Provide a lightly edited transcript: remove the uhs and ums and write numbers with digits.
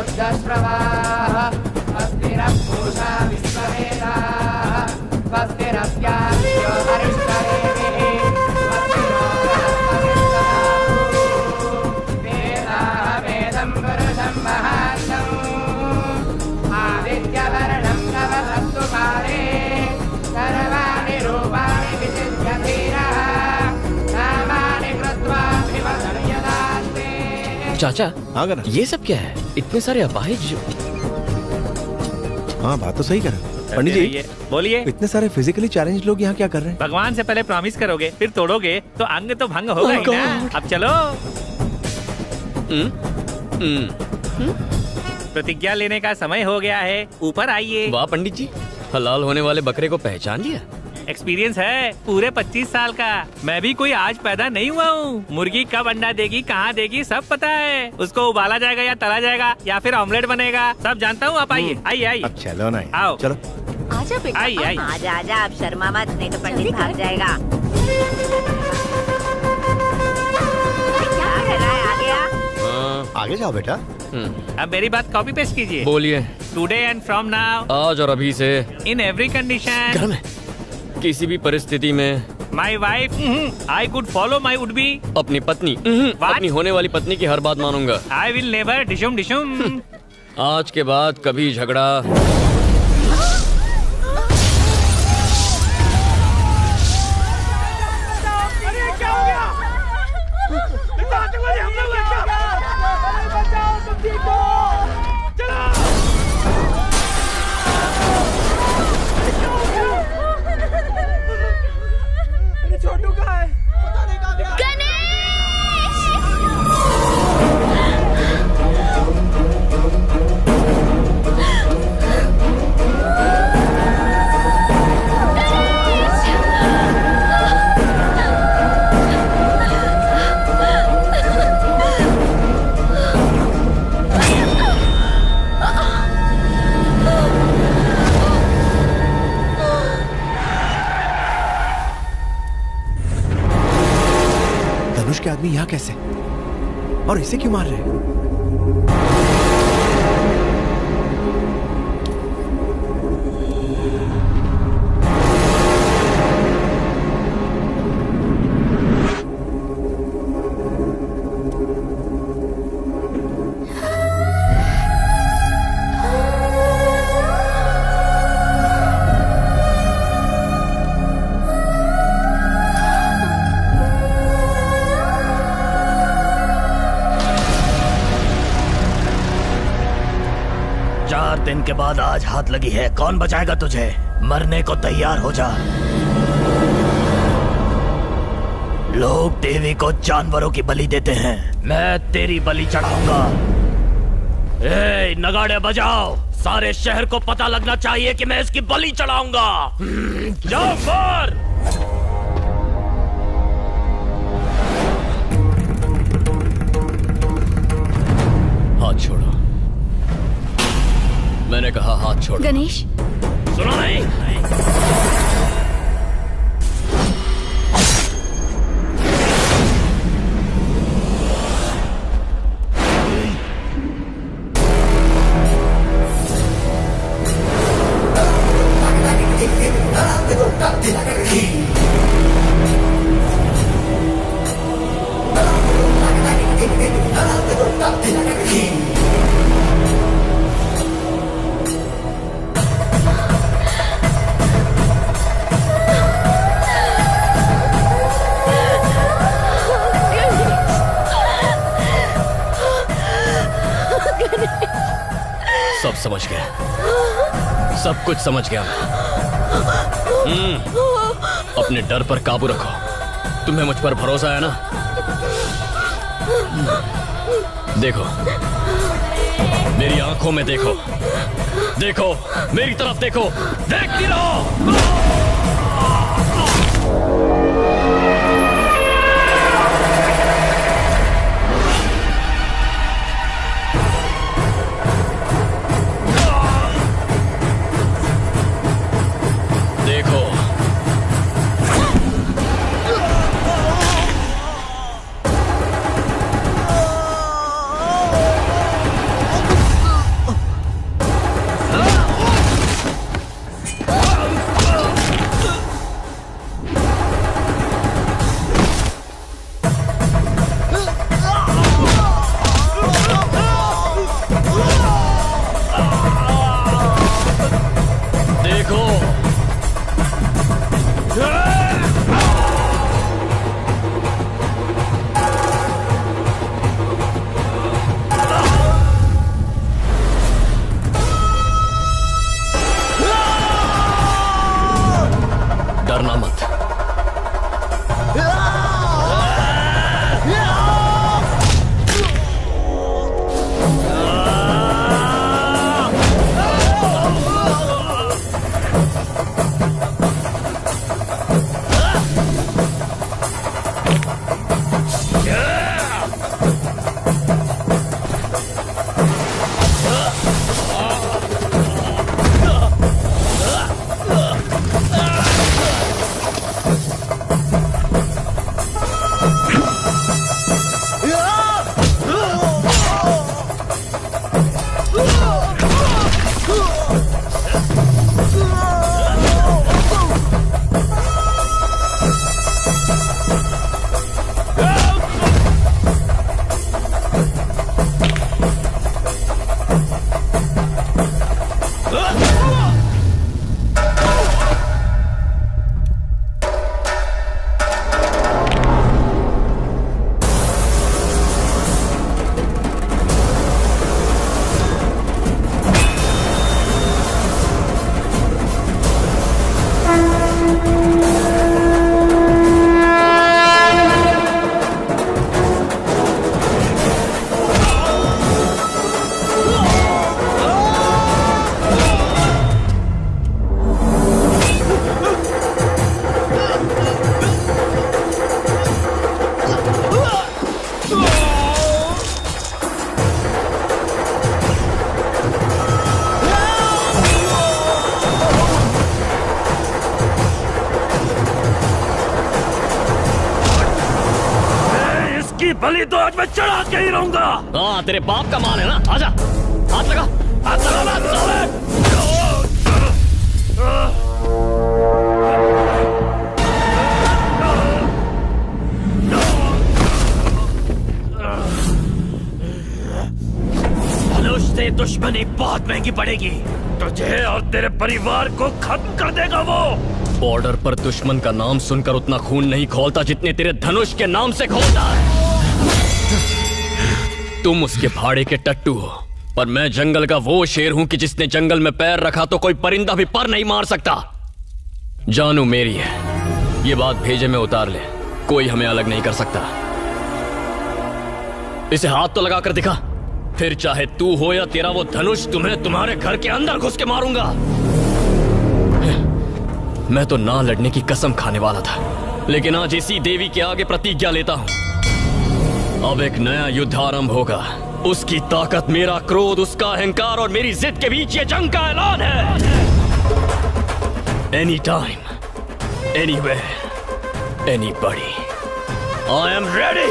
दुग्धश्रवाः स्वस्तिरपूषा विश्ववेदाः स्वस्तिरस्यास्य हरिष्ठदेवेः स्वस्तिनो बृहस्पतिर्दधातु वेदाः वेदं पुरुषं महान्तम् आदित्यवर्णं नवसस्तु काले सर्वाणि रूपाणि विचिन्त्य धीरः नामानि कृत्वा विवदन् यदास्ते। चाचा हाँ ये सब क्या है? इतने सारे अपाहिज। हाँ बात तो सही कर पंडित जी। बोलिए। इतने सारे फिजिकली चैलेंज लोग यहाँ क्या कर रहे हैं? भगवान से पहले प्रॉमिस करोगे फिर तोड़ोगे तो अंग तो भंग होगा ही ना। अब चलो। प्रतिज्ञा लेने का समय हो गया है, ऊपर आइए। वाह पंडित जी, हलाल होने वाले बकरे को पहचान लिया। एक्सपीरियंस है पूरे 25 साल का। मैं भी कोई आज पैदा नहीं हुआ हूँ। मुर्गी कब अंडा देगी, कहाँ देगी, सब पता है। उसको उबाला जाएगा या तला जाएगा या फिर ऑमलेट बनेगा, सब जानता हूँ। आप आइए आइए आइए। अब चलो ना, आओ चलो। आजा बेटा, आइए आइए। आजा आजा, आप शर्मा मत, नहीं तो पंडित भाग जाएगा। क्या कर रहा है? आ गया? आगे जाओ बेटा। अब मेरी बात कॉपी पेस्ट कीजिए। बोलिए। टुडे एंड फ्रॉम नाउ, आज और अभी से, इन एवरी कंडीशन, घर में किसी भी परिस्थिति में, my wife I could follow my would be, अपनी पत्नी अपनी होने वाली पत्नी की हर बात मानूंगा। आई विल नेवर डिशुम डिशुम। आज के बाद कभी झगड़ा, के आदमी यहाँ कैसे, और इसे क्यों मार रहे हैं? दिन के बाद आज हाथ लगी है, कौन बचाएगा तुझे? मरने को तैयार हो जा। लोग देवी को जानवरों की बलि देते हैं, मैं तेरी बलि चढ़ाऊंगा। ए, नगाड़े बजाओ, सारे शहर को पता लगना चाहिए कि मैं इसकी बलि चढ़ाऊंगा। जाओ मार। हाथ छोड़ो, मैंने कहा हाथ छोड़ो। गणेश, सुनो नहीं? सब समझ गया, सब कुछ समझ गया मैं। अपने डर पर काबू रखो। तुम्हें मुझ पर भरोसा है ना? देखो, मेरी आंखों में देखो, देखो मेरी तरफ देखो, देखती रहो। बलि तो आज मैं चढ़ा के ही रहूंगा। हाँ, तेरे बाप का माल है ना, आजा, हाथ लगा, हाथ लगा ना, साले। धनुष से दुश्मनी बहुत महंगी पड़ेगी, तुझे और तेरे परिवार को खत्म कर देगा वो। बॉर्डर पर दुश्मन का नाम सुनकर उतना खून नहीं खौलता जितने तेरे धनुष के नाम से खौलता है। तुम उसके भाड़े के टट्टू हो, पर मैं जंगल का वो शेर हूं कि जिसने जंगल में पैर रखा तो कोई परिंदा भी पर नहीं मार सकता। जानू मेरी है, ये बात भेजे में उतार ले, कोई हमें अलग नहीं कर सकता। इसे हाथ तो लगा कर दिखा, फिर चाहे तू हो या तेरा वो धनुष, तुम्हें तुम्हारे घर के अंदर घुस के मारूंगा। मैं तो ना लड़ने की कसम खाने वाला था, लेकिन आज इसी देवी के आगे प्रतिज्ञा लेता हूं। अब एक नया युद्ध आरंभ होगा। उसकी ताकत, मेरा क्रोध, उसका अहंकार और मेरी जिद के बीच ये जंग का ऐलान है। Any time, anywhere, anybody, I am ready.